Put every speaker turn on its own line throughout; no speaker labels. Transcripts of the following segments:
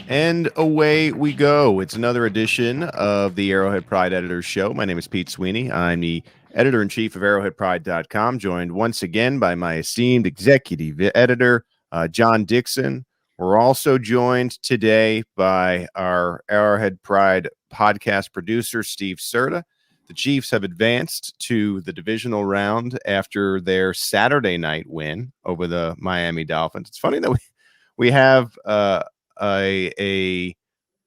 And away we go. It's another edition of the Arrowhead Pride Editors Show. My name is Pete Sweeney. I'm the editor-in-chief of arrowheadpride.com, joined once again by my esteemed executive editor, John Dixon. We're also joined today by our Arrowhead Pride podcast producer, Steve Serta. The Chiefs have advanced to the divisional round after their Saturday night win over the Miami Dolphins. It's funny that we have a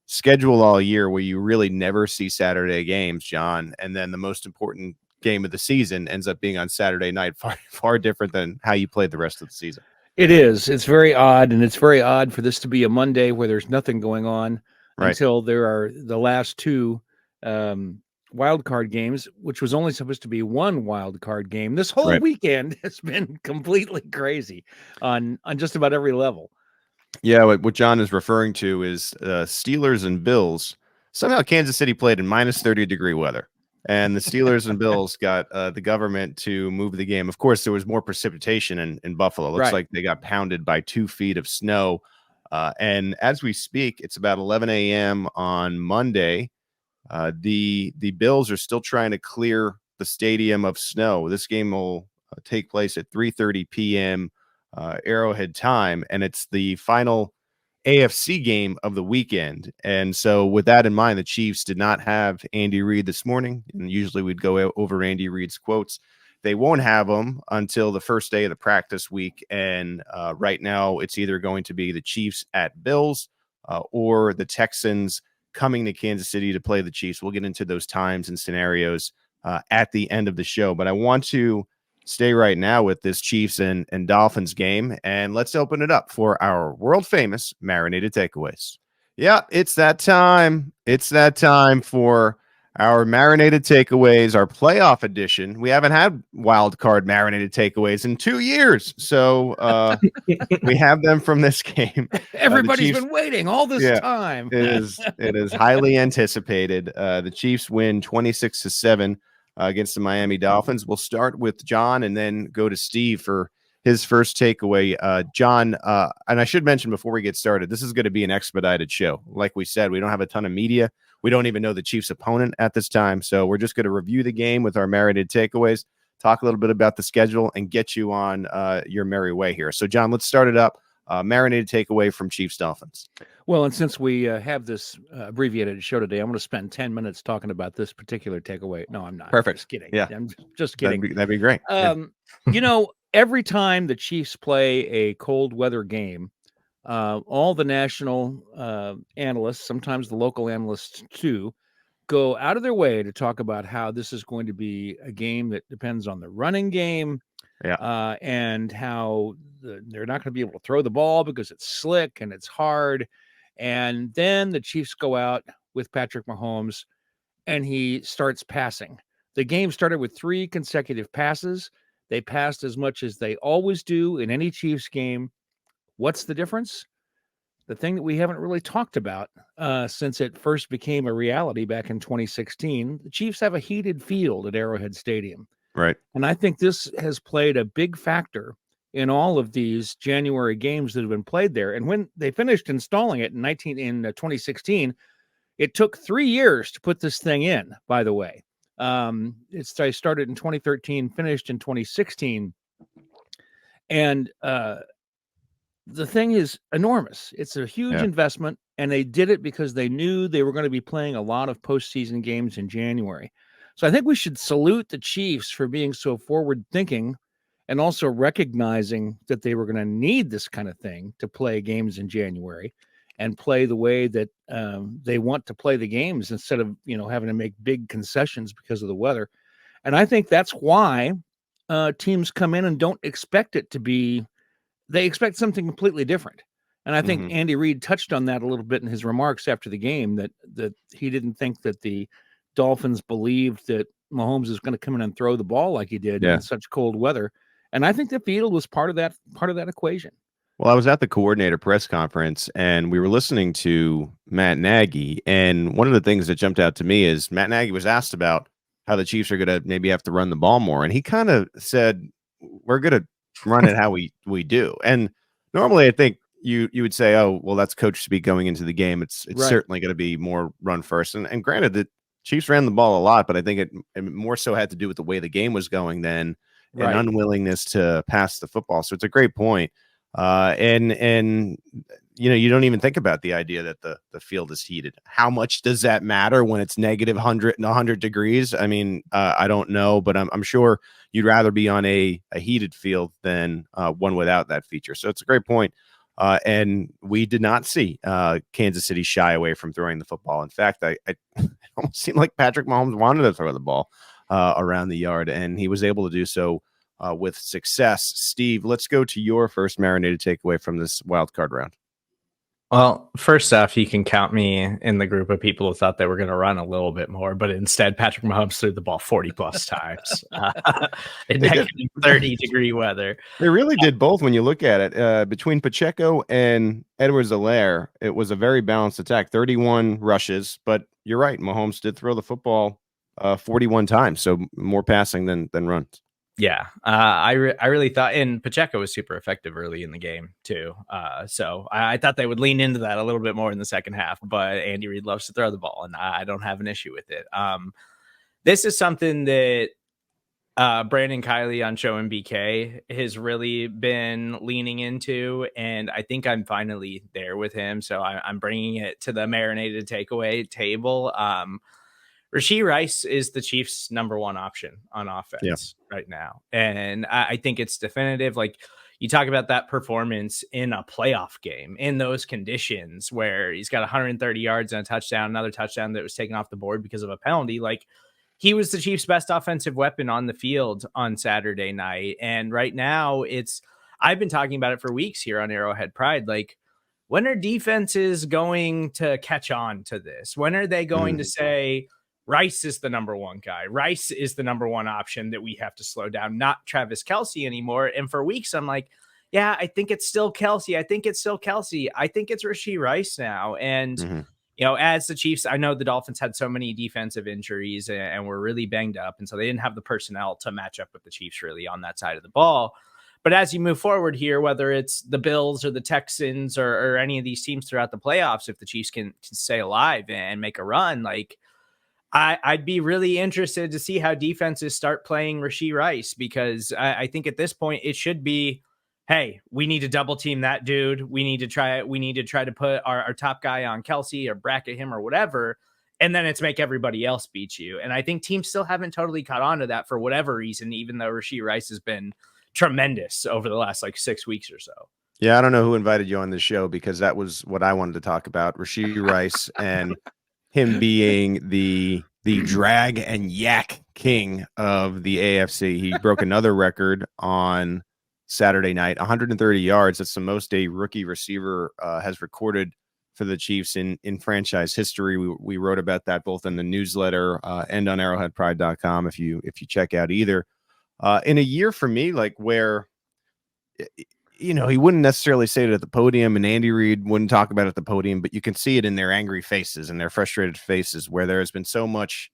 schedule all year where you really never see Saturday games, John, and then the most important game of the season ends up being on Saturday night, far different than how you played the rest of the season.
It is. It's very odd, and it's very odd for this to be a Monday where there's nothing going on until there are the last two wild card games, which was only supposed to be one wild card game. This whole weekend has been completely crazy on just about every level.
Yeah, what John is referring to is Steelers and Bills. Somehow Kansas City played in minus 30-degree weather, and the Steelers and Bills got the government to move the game. Of course, there was more precipitation in Buffalo. Looks like they got pounded by 2 feet of snow. And as we speak, it's about 11 a.m. on Monday. The Bills are still trying to clear the stadium of snow. This game will take place at 3:30 p.m. Arrowhead time, and it's the final AFC game of the weekend. And so with that in mind, the Chiefs did not have Andy Reid this morning, and usually we'd go over Andy Reid's quotes. They won't have them until the first day of the practice week, and right now it's either going to be the Chiefs at Bills or the Texans coming to Kansas City to play the Chiefs. We'll get into those times and scenarios at the end of the show, but I want to stay right now with this Chiefs and Dolphins game, and let's open it up for our world-famous Marinated Takeaways. Yeah, it's that time. It's that time for our Marinated Takeaways, our playoff edition. We haven't had wild card Marinated Takeaways in 2 years, so we have them from this game.
Everybody's been waiting all this time.
It is highly anticipated. The Chiefs win 26-7. Against the Miami Dolphins. We'll start with John and then go to Steve for his first takeaway. John, and I should mention before we get started, this is going to be an expedited show. Like we said, we don't have a ton of media. We don't even know the Chiefs' opponent at this time. So we're just going to review the game with our marinated takeaways, talk a little bit about the schedule, and get you on your merry way here. So, John, let's start it up. Marinated takeaway from Chiefs Dolphins.
Well, and since we have this abbreviated show today, I'm going to spend 10 minutes talking about this particular takeaway. No, I'm not.
Perfect.
Just kidding.
Yeah.
I'm just kidding.
That'd be great.
You know, every time the Chiefs play a cold weather game, all the national analysts, sometimes the local analysts too, go out of their way to talk about how this is going to be a game that depends on the running game. And how they're not going to be able to throw the ball because it's slick and it's hard. And then the Chiefs go out with Patrick Mahomes and he starts passing. The game started with 3 consecutive passes. They passed as much as they always do in any Chiefs game. What's the difference? The thing that we haven't really talked about since it first became a reality back in 2016, the Chiefs have a heated field at Arrowhead Stadium.
Right. And
I think this has played a big factor in all of these January games that have been played there. And when they finished installing it in 2016, it took 3 years to put this thing in, by the way. I started in 2013, finished in 2016. And the thing is enormous. It's a huge investment, and they did it because they knew they were going to be playing a lot of postseason games in January. So I think we should salute the Chiefs for being so forward-thinking and also recognizing that they were going to need this kind of thing to play games in January and play the way that they want to play the games instead of, having to make big concessions because of the weather. And I think that's why teams come in and don't expect it to be – they expect something completely different. And I think Andy Reid touched on that a little bit in his remarks after the game, that he didn't think that the Dolphins believed that Mahomes is going to come in and throw the ball like he did in such cold weather. And I think the field was part of that equation.
Well, I was at the coordinator press conference and we were listening to Matt Nagy. And one of the things that jumped out to me is Matt Nagy was asked about how the Chiefs are going to maybe have to run the ball more. And he kind of said, we're going to run it how we do. And normally I think you would say, oh, well, that's coach speak going into the game. It's
Right.
certainly going to be more run first. And granted, the Chiefs ran the ball a lot, but I think it more so had to do with the way the game was going than an
Right.
unwillingness to pass the football. So it's a great point. And you don't even think about the idea that the field is heated. How much does that matter when it's negative 100 degrees? I mean, I don't know, but I'm sure you'd rather be on a heated field than one without that feature. So it's a great point. And we did not see Kansas City shy away from throwing the football. In fact, I it almost seemed like Patrick Mahomes wanted to throw the ball around the yard, and he was able to do so with success. Steve, let's go to your first marinated takeaway from this wild card round.
Well, first off, you can count me in the group of people who thought they were going to run a little bit more, but instead Patrick Mahomes threw the ball 40 plus times in negative 30-degree weather.
They really did both when you look at it. Between Pacheco and Edwards-Helaire, it was a very balanced attack, 31 rushes, but you're right, Mahomes did throw the football 41 times, so more passing than runs.
Yeah, I really thought, and Pacheco was super effective early in the game too. So I thought they would lean into that a little bit more in the second half. But Andy Reid loves to throw the ball, and I don't have an issue with it. This is something that Brandon Kiley on Show and BK has really been leaning into, and I think I'm finally there with him. So I'm bringing it to the marinated takeaway table. Rashee Rice is the Chiefs' number one option on offense right now. And I think it's definitive. Like, you talk about that performance in a playoff game in those conditions where he's got 130 yards and a touchdown, another touchdown that was taken off the board because of a penalty. Like, he was the Chiefs' best offensive weapon on the field on Saturday night. And right now I've been talking about it for weeks here on Arrowhead Pride. Like, when are defenses going to catch on to this? When are they going to say, Rice is the number one guy. Rice is the number one option that we have to slow down, not Travis Kelce anymore. And for weeks, I'm like, yeah, I think it's still Kelce. I think it's Rashee Rice now. And, as the Chiefs, I know the Dolphins had so many defensive injuries and were really banged up. And so they didn't have the personnel to match up with the Chiefs really on that side of the ball. But as you move forward here, whether it's the Bills or the Texans or any of these teams throughout the playoffs, if the Chiefs can stay alive and make a run, like, I'd be really interested to see how defenses start playing Rashee Rice, because I think at this point it should be, hey, we need to double team that dude. We need to try to put our top guy on Kelce or bracket him or whatever. And then it's make everybody else beat you. And I think teams still haven't totally caught on to that for whatever reason, even though Rashee Rice has been tremendous over the last 6 weeks or so.
Yeah, I don't know who invited you on this show, because that was what I wanted to talk about. Rashee Rice and him being the drag and yak king of the AFC. He broke another record on Saturday night, 130 yards. That's the most a rookie receiver has recorded for the Chiefs in franchise history. We wrote about that both in the newsletter and on arrowheadpride.com if you check out either. In a year for me, like, where he wouldn't necessarily say it at the podium, and Andy Reid wouldn't talk about it at the podium, but you can see it in their angry faces and their frustrated faces, where there has been so much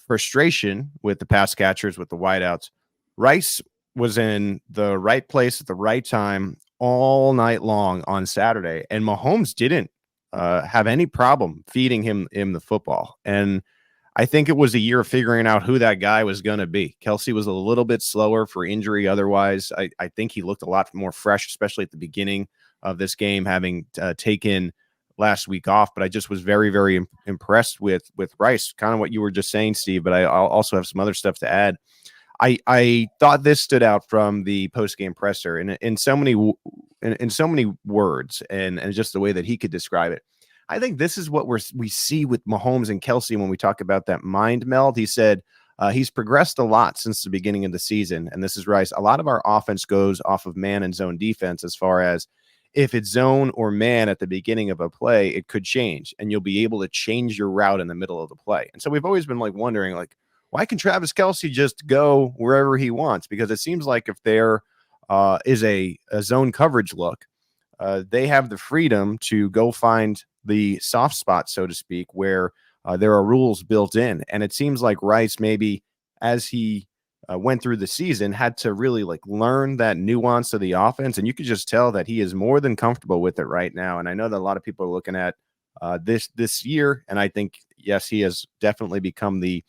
frustration with the pass catchers, with the wideouts. Rice was in the right place at the right time all night long on Saturday, and Mahomes didn't have any problem feeding him the football. And I think it was a year of figuring out who that guy was going to be. Kelce was a little bit slower for injury. Otherwise, I think he looked a lot more fresh, especially at the beginning of this game, having taken last week off. But I just was very, very impressed with Rice, kind of what you were just saying, Steve, but I'll also have some other stuff to add. I thought this stood out from the post-game presser in so many words, and just the way that he could describe it. I think this is what we see with Mahomes and Kelce when we talk about that mind meld. He said he's progressed a lot since the beginning of the season, and this is Rice. A lot of our offense goes off of man and zone defense, as far as if it's zone or man at the beginning of a play, it could change, and you'll be able to change your route in the middle of the play. And so we've always been wondering, why can Travis Kelce just go wherever he wants? Because it seems like if there is a zone coverage look, they have the freedom to go find the soft spot, so to speak, where there are rules built in. And it seems like Rice, maybe as he went through the season, had to really like learn that nuance of the offense. And you could just tell that he is more than comfortable with it right now. And I know that a lot of people are looking at this year, and I think, yes, he has definitely become the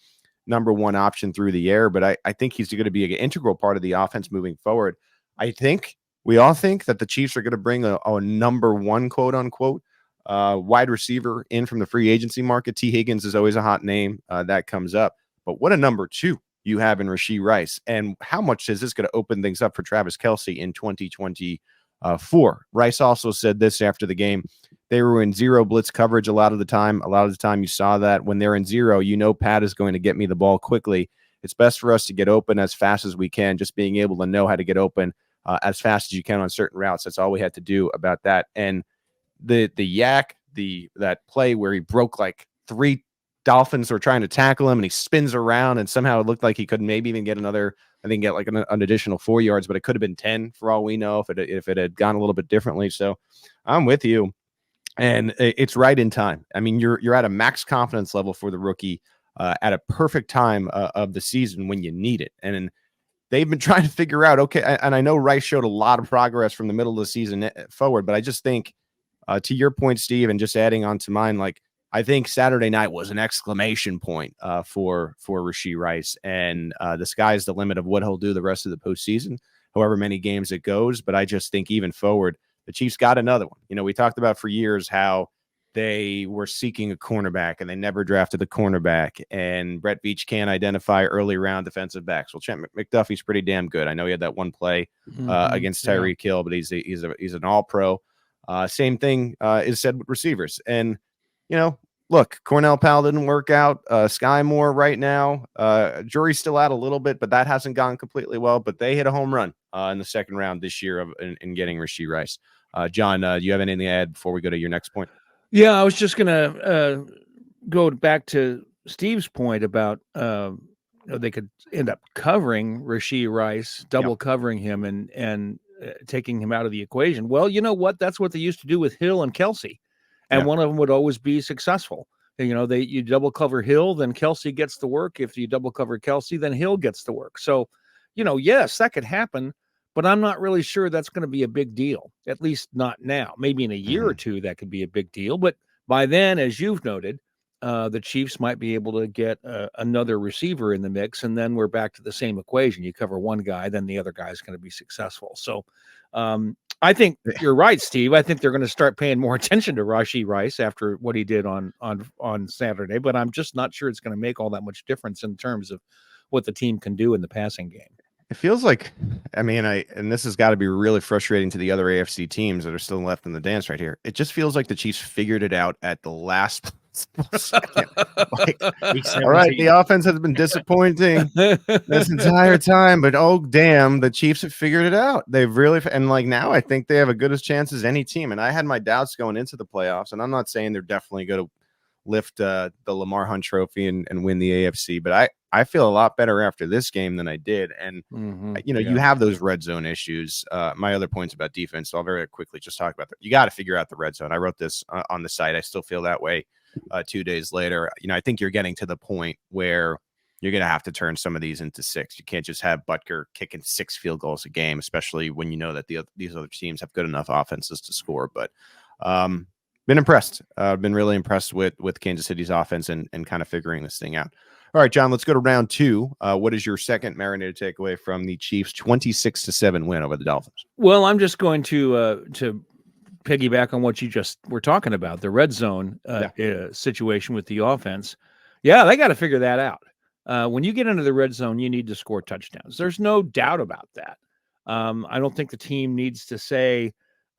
number one option through the air, but I think he's going to be an integral part of the offense moving forward. I think we all think that the Chiefs are going to bring a number one, quote unquote, wide receiver in from the free agency market. T. Higgins is always a hot name that comes up, but what a number two you have in Rashee Rice, and how much is this going to open things up for Travis Kelce in 2024? Rice also said this after the game. They were in zero blitz coverage a lot of the time. A lot of the time you saw that when they're in zero, Pat is going to get me the ball quickly. It's best for us to get open as fast as we can. Just being able to know how to get open as fast as you can on certain routes. That's all we had to do about that. And the that play where he broke like 3 Dolphins were trying to tackle him and he spins around and somehow it looked like he could maybe even get like an additional 4 yards, but it could have been 10 for all we know if it had gone a little bit differently. So I'm with you. And it's right in time. I mean, you're at a max confidence level for the rookie at a perfect time of the season when you need it. And they've been trying to figure out, okay, and I know Rice showed a lot of progress from the middle of the season forward, but I just think to your point, Steve, and just adding on to mine, like I think Saturday night was an exclamation point for Rashee Rice, and the sky's the limit of what he'll do the rest of the postseason, however many games it goes. But I just think even forward, the Chiefs got another one. We talked about for years how they were seeking a cornerback and they never drafted the cornerback. And Brett Veach can't identify early round defensive backs. Well, Trent McDuffie's pretty damn good. I know he had that one play against Tyreek Hill, but he's an all-pro. Same thing is said with receivers. And, look, Cornell Powell didn't work out. Sky Moore right now, jury's still out a little bit, but that hasn't gone completely well. But they hit a home run in the second round this year in getting Rashee Rice. John, do you have anything to add before we go to your next point?
Yeah, I was just going to go back to Steve's point about they could end up covering Rashee Rice, double covering him and taking him out of the equation. Well, you know what? That's what they used to do with Hill and Kelce. And one of them would always be successful. You double cover Hill, then Kelce gets the work. If you double cover Kelce, then Hill gets the work. So, yes, that could happen, but I'm not really sure that's going to be a big deal, at least not now. Maybe in a year or two, that could be a big deal. But by then, as you've noted, the Chiefs might be able to get another receiver in the mix, and then we're back to the same equation. You cover one guy, then the other guy is going to be successful. So I think you're right, Steve. I think they're going to start paying more attention to Rashee Rice after what he did on Saturday, but I'm just not sure it's going to make all that much difference in terms of what the team can do in the passing game.
It feels like, and this has got to be really frustrating to the other AFC teams that are still left in the dance right here. It just feels like the Chiefs figured it out at the last second. All right, the offense has been disappointing this entire time, but oh damn, the Chiefs have figured it out. They've really, and now I think they have a good as chance as any team. And I had my doubts going into the playoffs, and I'm not saying they're definitely going to lift the Lamar Hunt Trophy and win the AFC, but I feel a lot better after this game than I did. And, you have those red zone issues. My other points about defense, so I'll very quickly just talk about that. You got to figure out the red zone. I wrote this on the site. I still feel that way 2 days later. I think you're getting to the point where you're going to have to turn some of these into 6. You can't just have Butker kicking 6 field goals a game, especially when you know that these other teams have good enough offenses to score. But been impressed. Been really impressed with Kansas City's offense and kind of figuring this thing out. All right, John, let's go to round 2. What is your second Marinated takeaway from the Chiefs' 26-7 win over the Dolphins?
Well, I'm just going to piggyback on what you just were talking about, the red zone situation with the offense. Yeah, they got to figure that out. When you get into the red zone, you need to score touchdowns. There's no doubt about that. I don't think the team needs to say,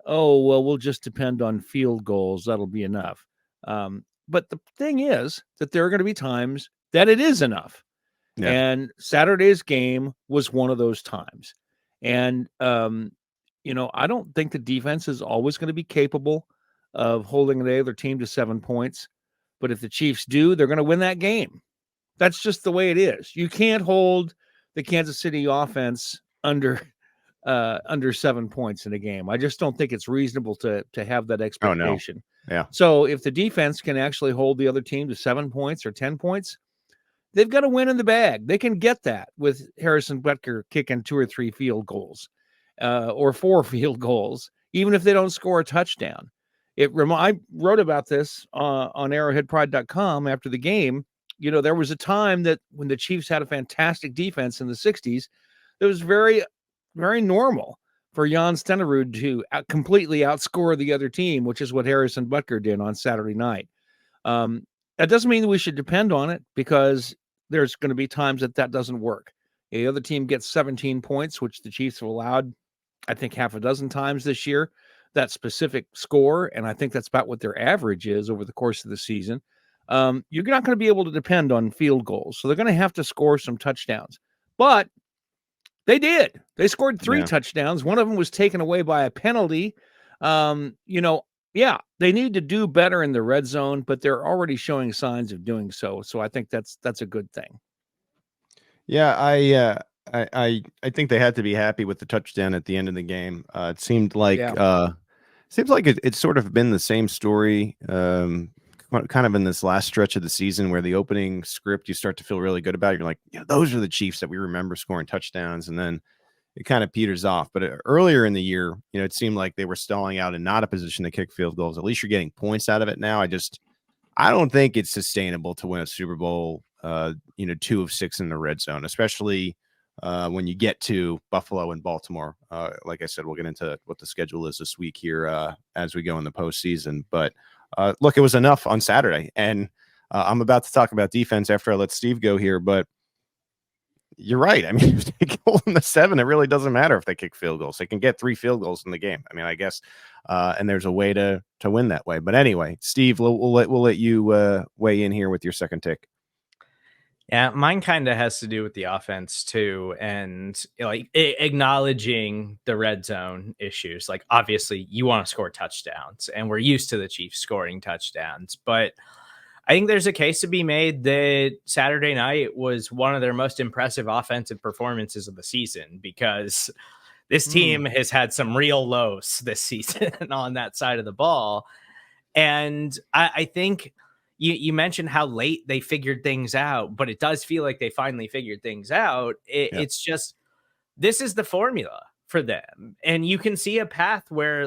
oh, well, we'll just depend on field goals. That'll be enough. But the thing is that there are going to be times that it is enough. Yeah. And Saturday's game was one of those times. And, I don't think the defense is always going to be capable of holding the other team to 7 points. But if the Chiefs do, they're going to win that game. That's just the way it is. You can't hold the Kansas City offense under under 7 points in a game. I just don't think it's reasonable to have that expectation.
Yeah.
So if the defense can actually hold the other team to 7 points or 10 points, they've got a win in the bag. They can get that with Harrison Butker kicking 2 or 3 field goals or 4 field goals, even if they don't score a touchdown. I wrote about this on arrowheadpride.com after the game. You know, there was a time that when the Chiefs had a fantastic defense in the 60s, it was very, very normal for Jan Stenerud to completely outscore the other team, which is what Harrison Butker did on Saturday night. That doesn't mean that we should depend on it, because there's going to be times that doesn't work. The other team gets 17 points, which the Chiefs have allowed, I think, half a dozen times this year, that specific score. And I think that's about what their average is over the course of the season. You're not going to be able to depend on field goals. So they're going to have to score some touchdowns. But they did. They scored 3 touchdowns. One of them was taken away by a penalty. They need to do better in the red zone, but they're already showing signs of doing so. So I think that's a good thing.
Yeah, I think they had to be happy with the touchdown at the end of the game. It seemed like it's sort of been the same story, kind of in this last stretch of the season, where the opening script you start to feel really good about. You're like, those are the Chiefs that we remember scoring touchdowns, and then it kind of peters off. But earlier in the year, it seemed like they were stalling out and not a position to kick field goals. At least you're getting points out of it now. I don't think it's sustainable to win a Super Bowl, 2 of 6 in the red zone, especially when you get to Buffalo and Baltimore. Like I said, we'll get into what the schedule is this week here as we go in the postseason. But look, it was enough on Saturday. And I'm about to talk about defense after I let Steve go here. But you're right. I mean, if they go in the 7, it really doesn't matter if they kick field goals. They can get 3 field goals in the game. I mean, I guess, and there's a way to win that way. But anyway, Steve, we'll let you weigh in here with your second take.
Yeah, mine kind of has to do with the offense too, and acknowledging the red zone issues. Like, obviously, you want to score touchdowns, and we're used to the Chiefs scoring touchdowns, but I think there's a case to be made that Saturday night was one of their most impressive offensive performances of the season, because this team has had some real lows this season on that side of the ball. And I think you mentioned how late they figured things out, but it does feel like they finally figured things out. It's just, this is the formula for them. And you can see a path where,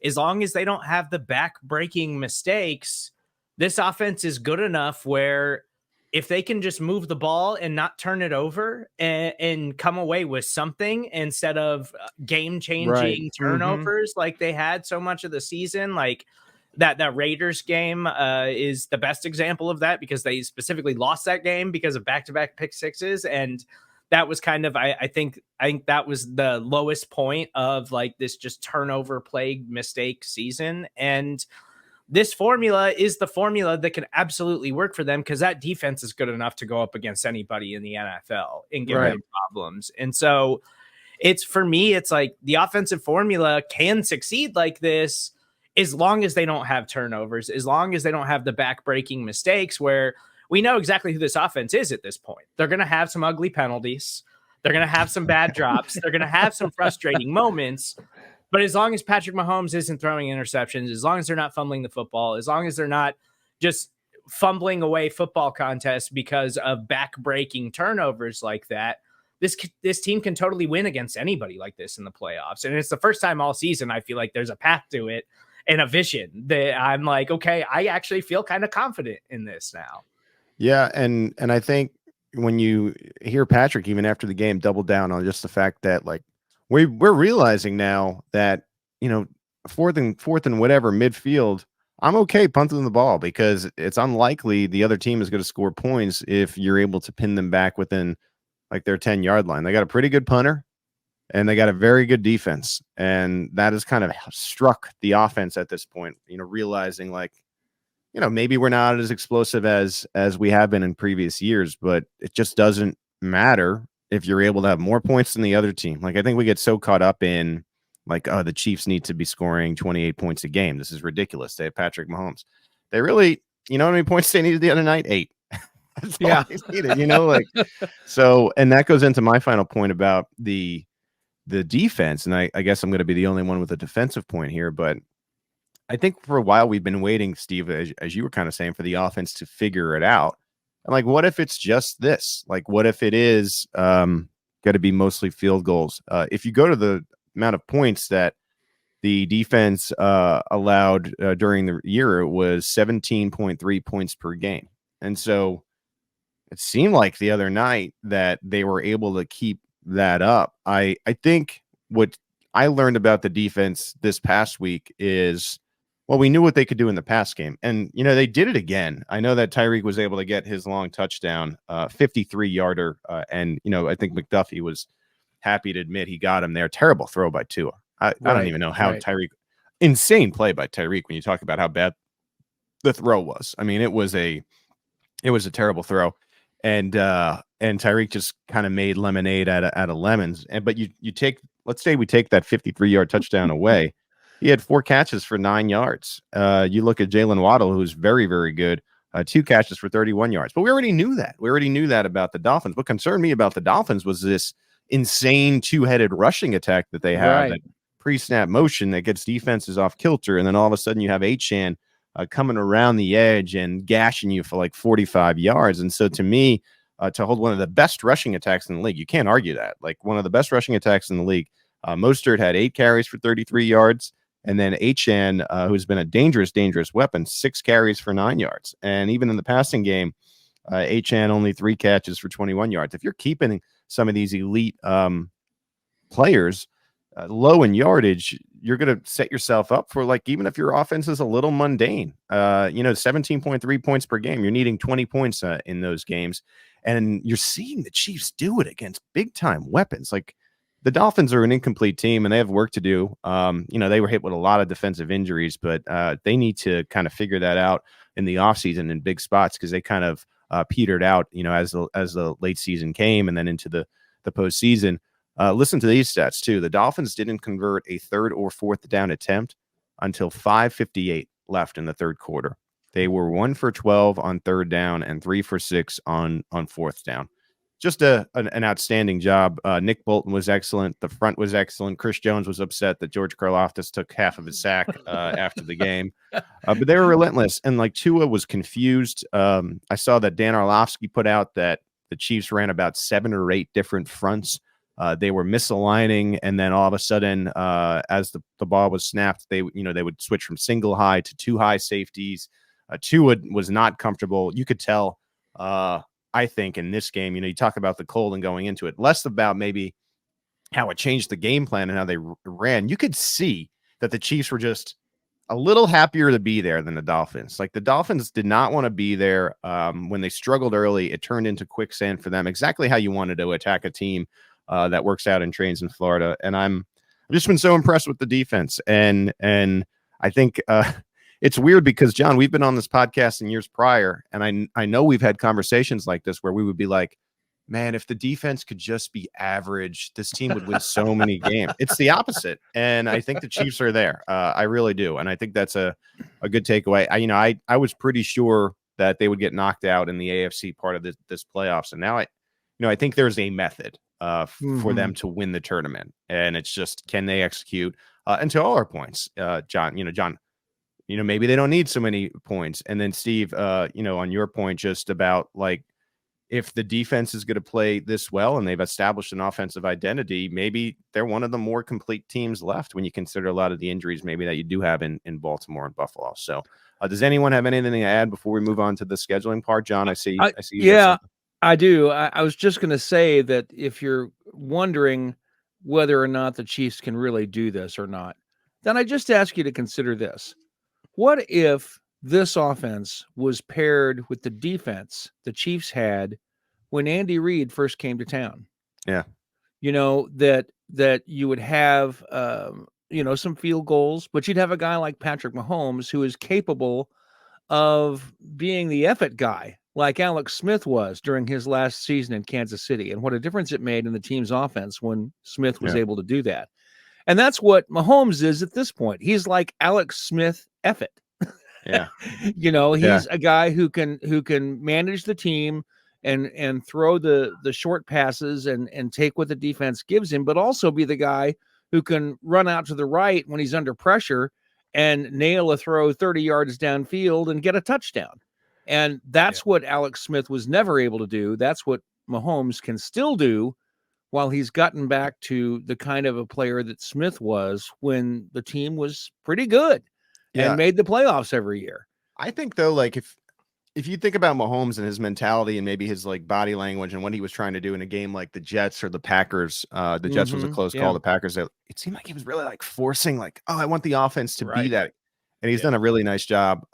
as long as they don't have the back-breaking mistakes, this offense is good enough where if they can just move the ball and not turn it over and come away with something instead of game-changing turnovers like they had so much of the season, that Raiders game is the best example of that, because they specifically lost that game because of back-to-back pick sixes. And that was kind of, I think that was the lowest point of this just turnover plagued mistake season. And this formula is the formula that can absolutely work for them, because that defense is good enough to go up against anybody in the NFL and give them problems. And so for me, it's like the offensive formula can succeed like this as long as they don't have turnovers, as long as they don't have the back-breaking mistakes, where we know exactly who this offense is at this point. They're going to have some ugly penalties. They're going to have some bad drops. They're going to have some frustrating moments. But as long as Patrick Mahomes isn't throwing interceptions, as long as they're not fumbling the football, as long as they're not just fumbling away football contests because of back-breaking turnovers like that, this team can totally win against anybody like this in the playoffs. And it's the first time all season I feel like there's a path to it and a vision that I'm like, okay, I actually feel kind of confident in this now.
Yeah, and I think when you hear Patrick, even after the game, double down on just the fact that we're realizing now that, fourth and whatever midfield, I'm okay punting the ball, because it's unlikely the other team is going to score points if you're able to pin them back within their 10-yard line. They got a pretty good punter, and they got a very good defense, and that has kind of struck the offense at this point. Realizing maybe we're not as explosive as we have been in previous years, but it just doesn't matter if you're able to have more points than the other team. I think we get so caught up in the Chiefs need to be scoring 28 points a game. This is ridiculous. They have Patrick Mahomes. They really, how many points they needed the other night? 8. That's all they needed, So, and that goes into my final point about the the defense, and I guess I'm going to be the only one with a defensive point here, but I think for a while we've been waiting, Steve, as you were kind of saying, for the offense to figure it out. And like, what if it's just this? Like, what if it is going to be mostly field goals? If you go to the amount of points that the defense allowed during the year, it was 17.3 points per game. And so it seemed like the other night that they were able to keep that up. I think what I learned about the defense this past week is, well, we knew what they could do in the pass game. And, they did it again. I know that Tyreek was able to get his long touchdown, 53-yarder. And, I think McDuffie was happy to admit he got him there. Terrible throw by Tua. I don't even know how Tyreek, insane play by Tyreek when you talk about how bad the throw was. I mean, it was a terrible throw. And Tyreek just kind of made lemonade out of lemons. But you take, let's say we take that 53-yard touchdown away. He had 4 catches for 9 yards. You look at Jalen Waddle, who's very, very good. 2 catches for 31 yards. But we already knew that. We already knew that about the Dolphins. What concerned me about the Dolphins was this insane 2-headed rushing attack that they have, that pre-snap motion that gets defenses off kilter. And then all of a sudden you have Achane coming around the edge and gashing you for like 45 yards. And so to me, to hold one of the best rushing attacks in the league, you can't argue that. Like one of the best rushing attacks in the league. Mostert had 8 carries for 33 yards. And then Achane, who's been a dangerous weapon, 6 carries for 9 yards. And even in the passing game, Achane only 3 catches for 21 yards. If you're keeping some of these elite players low in yardage, you're going to set yourself up for, like, even if your offense is a little mundane, 17.3 points per game, you're needing 20 points in those games. And you're seeing the Chiefs do it against big time weapons. Like, the Dolphins are an incomplete team and they have work to do. They were hit with a lot of defensive injuries, but they need to kind of figure that out in the offseason in big spots, because they kind of petered out, as the late season came and then into the postseason. Listen to these stats too. The Dolphins didn't convert a 3rd or 4th down attempt until 5:58 left in the 3rd quarter. They were 1 for 12 on 3rd down and 3 for 6 on 4th down. Just an outstanding job. Nick Bolton was excellent. The front was excellent. Chris Jones was upset that George Karlaftis took half of his sack after the game. But they were relentless. And like Tua was confused. I saw that Dan Orlovsky put out that the Chiefs ran about 7 or 8 different fronts. They were misaligning. And then all of a sudden, as the ball was snapped, they would switch from single high to 2 high safeties. Tua was not comfortable. You could tell, I think, in this game, you talk about the cold and going into it, less about maybe how it changed the game plan and how they ran. You could see that the Chiefs were just a little happier to be there than the Dolphins. Like, the Dolphins did not want to be there. When they struggled early, it turned into quicksand for them, exactly how you wanted to attack a team that works out and trains in Florida. And I've just been so impressed with the defense. And I think it's weird because, John, we've been on this podcast in years prior, and I know we've had conversations like this where we would be like, man, if the defense could just be average, this team would win so many games. It's the opposite. And I think the Chiefs are there. I really do. And I think that's a good takeaway. I was pretty sure that they would get knocked out in the AFC part of this playoffs. And now I think there's a method for them to win the tournament. And it's just, can they execute? And to all our points, John, maybe they don't need so many points. And then Steve, on your point, just about, like, if the defense is going to play this well and they've established an offensive identity, maybe they're one of the more complete teams left when you consider a lot of the injuries maybe that you do have in Baltimore and Buffalo. So does anyone have anything to add before we move on to the scheduling part? John, I see.
Yeah, I do. I was just going to say that if you're wondering whether or not the Chiefs can really do this or not, then I just ask you to consider this. What if this offense was paired with the defense the Chiefs had when Andy Reid first came to town?
Yeah.
That you would have, some field goals, but you'd have a guy like Patrick Mahomes who is capable of being the effort guy, like Alex Smith was during his last season in Kansas City. And what a difference it made in the team's offense when Smith was able to do that. And that's what Mahomes is at this point. He's like Alex Smith effort.
Yeah.
He's a guy who can manage the team and throw the short passes and take what the defense gives him, but also be the guy who can run out to the right when he's under pressure and nail a throw 30 yards downfield and get a touchdown. And that's what Alex Smith was never able to do. That's what Mahomes can still do, while he's gotten back to the kind of a player that Smith was when the team was pretty good and made the playoffs every year.
I think though, like if you think about Mahomes and his mentality and maybe his like body language and what he was trying to do in a game like the Jets or the Packers, the Jets was a close call. The Packers, it seemed like he was really like forcing, like, oh, I want the offense to be that. And he's done a really nice job.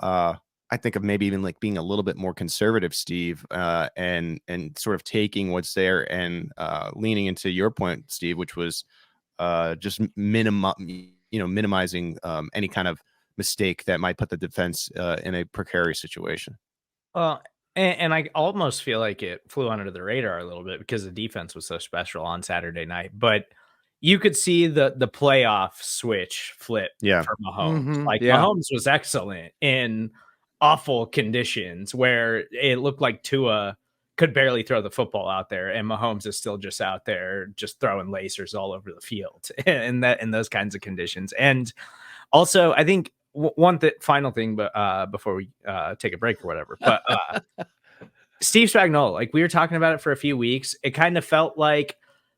I think of maybe even like being a little bit more conservative, Steve, and sort of taking what's there and leaning into your point, Steve, which was just minimizing any kind of mistake that might put the defense in a precarious situation.
Well, and I almost feel like it flew under the radar a little bit because the defense was so special on Saturday night. But you could see the playoff switch flip for Mahomes. Mahomes was excellent in awful conditions where it looked like Tua could barely throw the football out there, and Mahomes is still just out there just throwing lasers all over the field in those kinds of conditions. And also, I think final thing, but before we take a break or whatever, but Steve Spagnuolo, like we were talking about it for a few weeks, it kind of felt like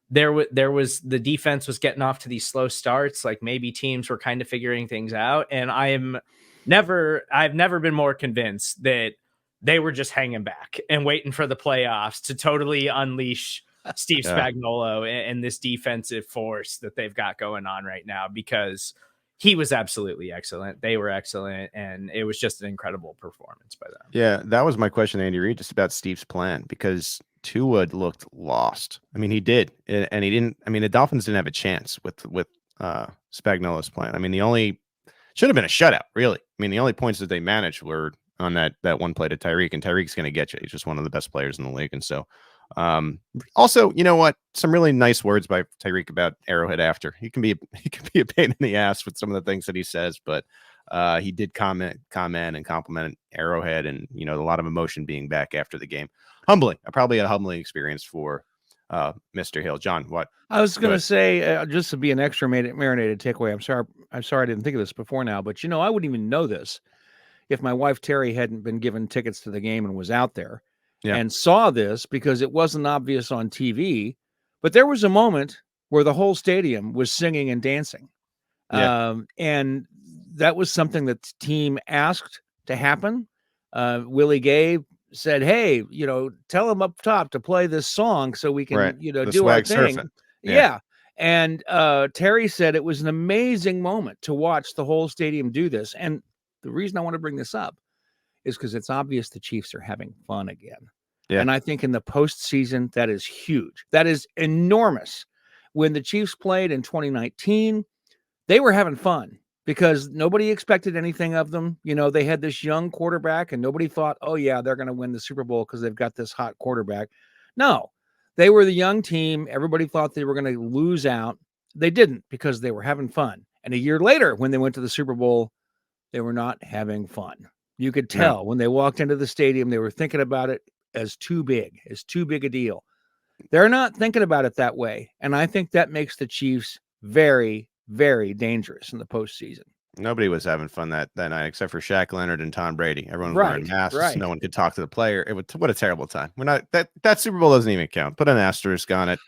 there was the defense was getting off to these slow starts, like maybe teams were kind of figuring things out, and I've never been more convinced that they were just hanging back and waiting for the playoffs to totally unleash Steve Spagnuolo and this defensive force that they've got going on right now, because he was absolutely excellent. They were excellent, and it was just an incredible performance by them.
Yeah, that was my question, Andy Reid, just about Steve's plan, because Tua looked lost. I mean, he did, and he didn't. I mean, the Dolphins didn't have a chance with Spagnuolo's plan. I mean, should have been a shutout, really. I mean, the only points that they managed were on that one play to Tyreek, and Tyreek's going to get you. He's just one of the best players in the league. And so, also, you know what? Some really nice words by Tyreek about Arrowhead after. He can be a pain in the ass with some of the things that he says, but he did comment and compliment Arrowhead, and a lot of emotion being back after the game. Humbling, probably a humbling experience for Mr. Hill. John, what?
I was going to say, just to be an extra marinated takeaway, I'm sorry I didn't think of this before now, but I wouldn't even know this if my wife Terry hadn't been given tickets to the game and was out there and saw this, because it wasn't obvious on TV, but there was a moment where the whole stadium was singing and dancing. And that was something that the team asked to happen. Willie Gay said, hey, tell them up top to play this song so we can, do our thing. Yeah. And Terry said it was an amazing moment to watch the whole stadium do this. And the reason I want to bring this up is because it's obvious the Chiefs are having fun again. Yeah. And I think in the postseason, that is huge. That is enormous. When the Chiefs played in 2019, they were having fun because nobody expected anything of them. They had this young quarterback, and nobody thought, oh, yeah, they're going to win the Super Bowl because they've got this hot quarterback. No, they were the young team. Everybody thought they were going to lose out. They didn't, because they were having fun. And a year later, when they went to the Super Bowl, they were not having fun. You could tell when they walked into the stadium, they were thinking about it as too big a deal. They're not thinking about it that way. And I think that makes the Chiefs very, very dangerous in the postseason.
Nobody was having fun that night except for Shaq Leonard and Tom Brady. Everyone was wearing masks. Right. No one could talk to the player. What a terrible time. We're not that Super Bowl doesn't even count. Put an asterisk on it.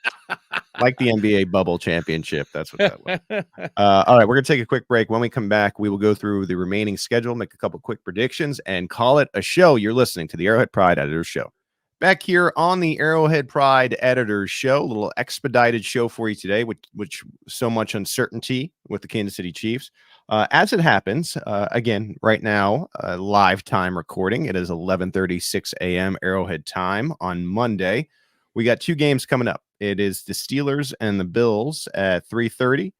Like the NBA bubble championship. That's what that was. All right, we're gonna take a quick break. When we come back, we will go through the remaining schedule, make a couple quick predictions, and call it a show. You're listening to the Arrowhead Pride Editors Show. Back here on the Arrowhead Pride Editors Show, a little expedited show for you today, which so much uncertainty with the Kansas City Chiefs. As it happens, again, right now, live time recording. It is 11:36 a.m. Arrowhead time on Monday. We got two games coming up. It is the Steelers and the Bills at 3:30.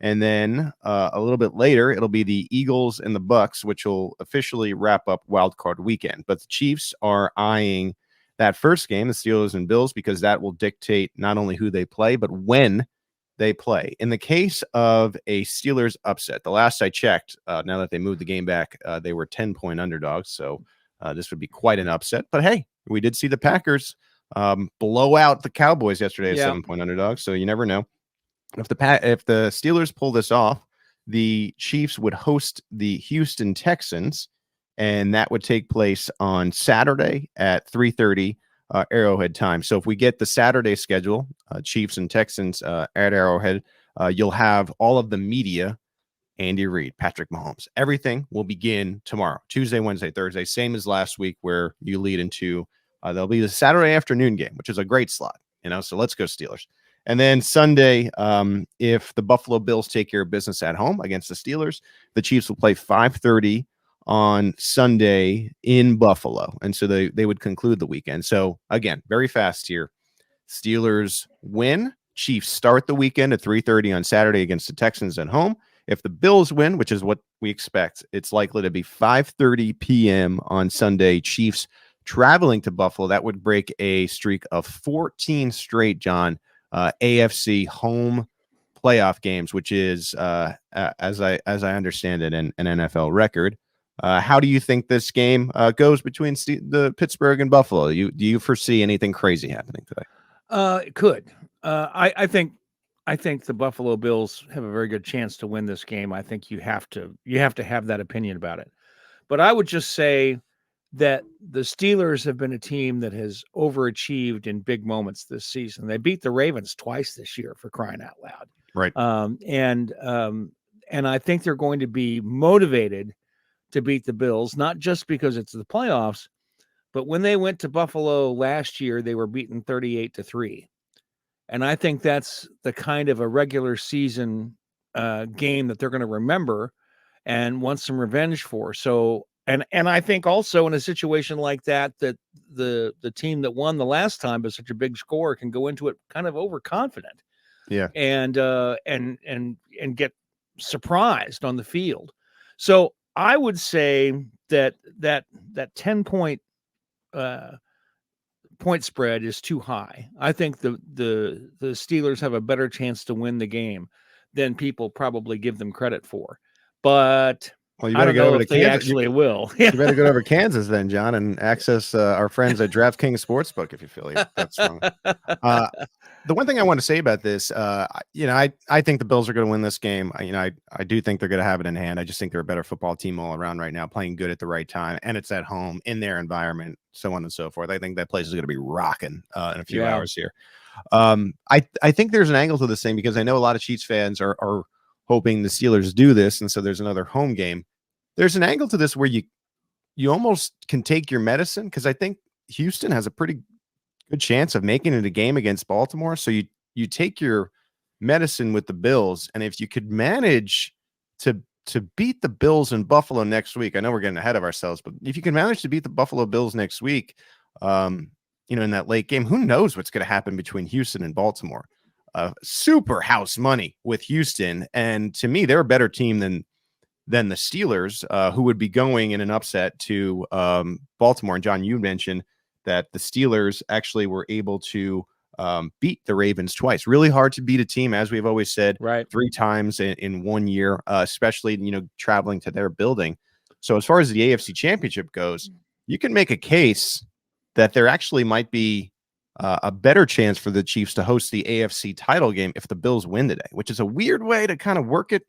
And then a little bit later, it'll be the Eagles and the Bucks, which will officially wrap up Wild Card Weekend. But the Chiefs are eyeing that first game, the Steelers and Bills, because that will dictate not only who they play, but when they play. In the case of a Steelers upset, the last I checked, now that they moved the game back, they were 10-point underdogs. So this would be quite an upset. But hey, we did see the Packers blow out the Cowboys yesterday as
Yeah.
7-point underdogs. So you never know. If the Steelers pull this off, the Chiefs would host the Houston Texans, and that would take place on Saturday at 3:30 Arrowhead time. So if we get the Saturday schedule, Chiefs and Texans at Arrowhead, you'll have all of the media, Andy Reid, Patrick Mahomes. Everything will begin tomorrow, Tuesday, Wednesday, Thursday, same as last week, where you lead into there'll be the Saturday afternoon game, which is a great slot, so let's go Steelers. And then Sunday, if the Buffalo Bills take care of business at home against the Steelers, the Chiefs will play 5:30 on Sunday in Buffalo. And so they would conclude the weekend. So again, very fast here. Steelers win. Chiefs start the weekend at 3:30 on Saturday against the Texans at home. If the Bills win, which is what we expect, it's likely to be 5:30 p.m. on Sunday. Chiefs traveling to Buffalo. That would break a streak of 14 straight, John, AFC home playoff games, which is, as I understand it, an NFL record. How do you think this game goes between the Pittsburgh and Buffalo? Do you foresee anything crazy happening today?
It could. I think the Buffalo Bills have a very good chance to win this game. I think you have to have that opinion about it. But I would just say that the Steelers have been a team that has overachieved in big moments this season. They beat the Ravens twice this year, for crying out loud.
Right.
And I think they're going to be motivated to beat the Bills, not just because it's the playoffs, but when they went to Buffalo last year, they were beaten 38-3. And I think that's the kind of a regular season game that they're going to remember and want some revenge for. So, and I think also in a situation like that the team that won the last time by such a big score can go into it kind of overconfident.
Yeah.
And get surprised on the field. So I would say that 10-point point spread is too high. I think the Steelers have a better chance to win the game than people probably give them credit for. But
well, you
I
better
don't
go
know
over
if
to
they
Kansas.
actually will.
You better go over to Kansas then, John, and access our friends at DraftKings Sportsbook if you feel that's wrong. The one thing I want to say about this, I think the Bills are going to win this game. I do think they're going to have it in hand. I just think they're a better football team all around right now, playing good at the right time, and it's at home in their environment, so on and so forth. I think that place is going to be rocking in a few hours here. I think there's an angle to this thing because I know a lot of Chiefs fans are hoping the Steelers do this, and so there's another home game. There's an angle to this where you almost can take your medicine because I think Houston has a pretty good chance of making it a game against Baltimore. So you take your medicine with the Bills, and if you could manage to beat the Bills in Buffalo next week, I know we're getting ahead of ourselves, but if you can manage to beat the Buffalo Bills next week, in that late game, who knows what's going to happen between Houston and Baltimore? Super house money with Houston, and to me, they're a better team than the Steelers, who would be going in an upset to Baltimore. And John, you mentioned that the Steelers actually were able to beat the Ravens twice. Really hard to beat a team, as we've always said,
right,
3 times in 1 year, especially traveling to their building. So as far as the AFC Championship goes, you can make a case that there actually might be a better chance for the Chiefs to host the AFC title game if the Bills win today, which is a weird way to kind of work it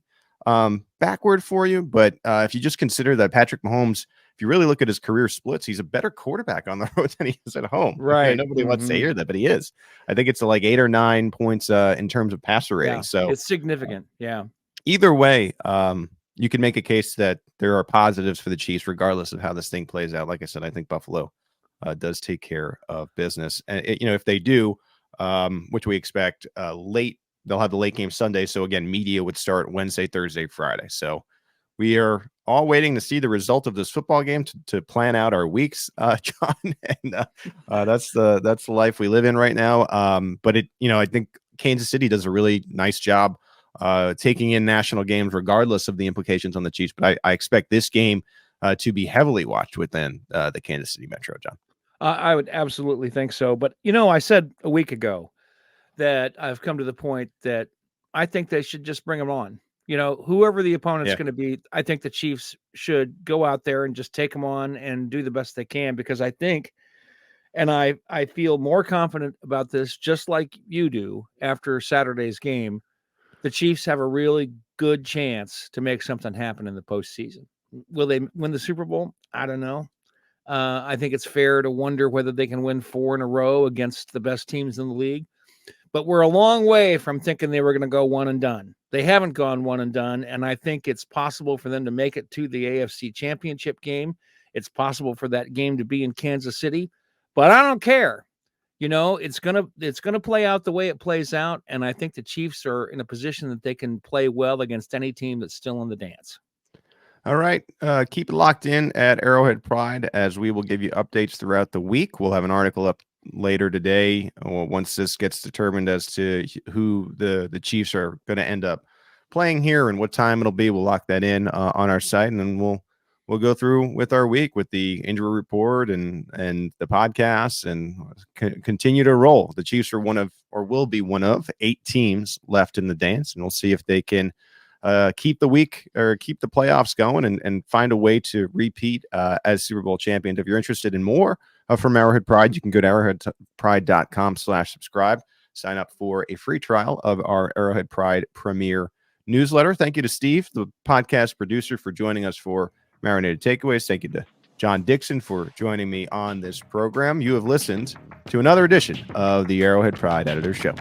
backward for you. But if you just consider that Patrick Mahomes, if you really look at his career splits, he's a better quarterback on the road than he is at home.
Right.
Nobody wants to hear that, but he is. I think it's like 8 or 9 points in terms of passer rating.
Yeah,
So
it's significant. Yeah.
Either way, you can make a case that there are positives for the Chiefs, regardless of how this thing plays out. Like I said, I think Buffalo does take care of business. And, if they do, which we expect late, they'll have the late game Sunday. So again, media would start Wednesday, Thursday, Friday. So we are all waiting to see the result of this football game to plan out our weeks, John. And that's the life we live in right now. But I think Kansas City does a really nice job taking in national games, regardless of the implications on the Chiefs. But I expect this game to be heavily watched within the Kansas City Metro, John.
I would absolutely think so. But, I said a week ago that I've come to the point that I think they should just bring them on. Whoever the opponent's going to be, I think the Chiefs should go out there and just take them on and do the best they can, because I think And I feel more confident about this, just like you do after Saturday's game. The Chiefs have a really good chance to make something happen in the postseason. Will they win the Super Bowl? I don't know. I think it's fair to wonder whether they can win 4 in a row against the best teams in the league. But we're a long way from thinking they were going to go one and done. They haven't gone one and done, and I think it's possible for them to make it to the AFC Championship game. It's possible for that game to be in Kansas City, but I don't care. It's gonna play out the way it plays out, and I think the Chiefs are in a position that they can play well against any team that's still in the dance.
All right. Keep it locked in at Arrowhead Pride as we will give you updates throughout the week. We'll have an article up later today once this gets determined as to who the Chiefs are going to end up playing here and what time it'll be. We'll lock that in on our site, and then we'll go through with our week with the injury report and the podcasts and continue to roll. The Chiefs are will be one of 8 teams left in the dance, and we'll see if they can keep the week or keep the playoffs going and find a way to repeat as Super Bowl champions. If you're interested in more from Arrowhead Pride, you can go to arrowheadpride.com/subscribe. Sign up for a free trial of our Arrowhead Pride Premier newsletter. Thank you to Steve, the podcast producer, for joining us for Marinated Takeaways. Thank you to John Dixon for joining me on this program. You have listened to another edition of the Arrowhead Pride Editor Show.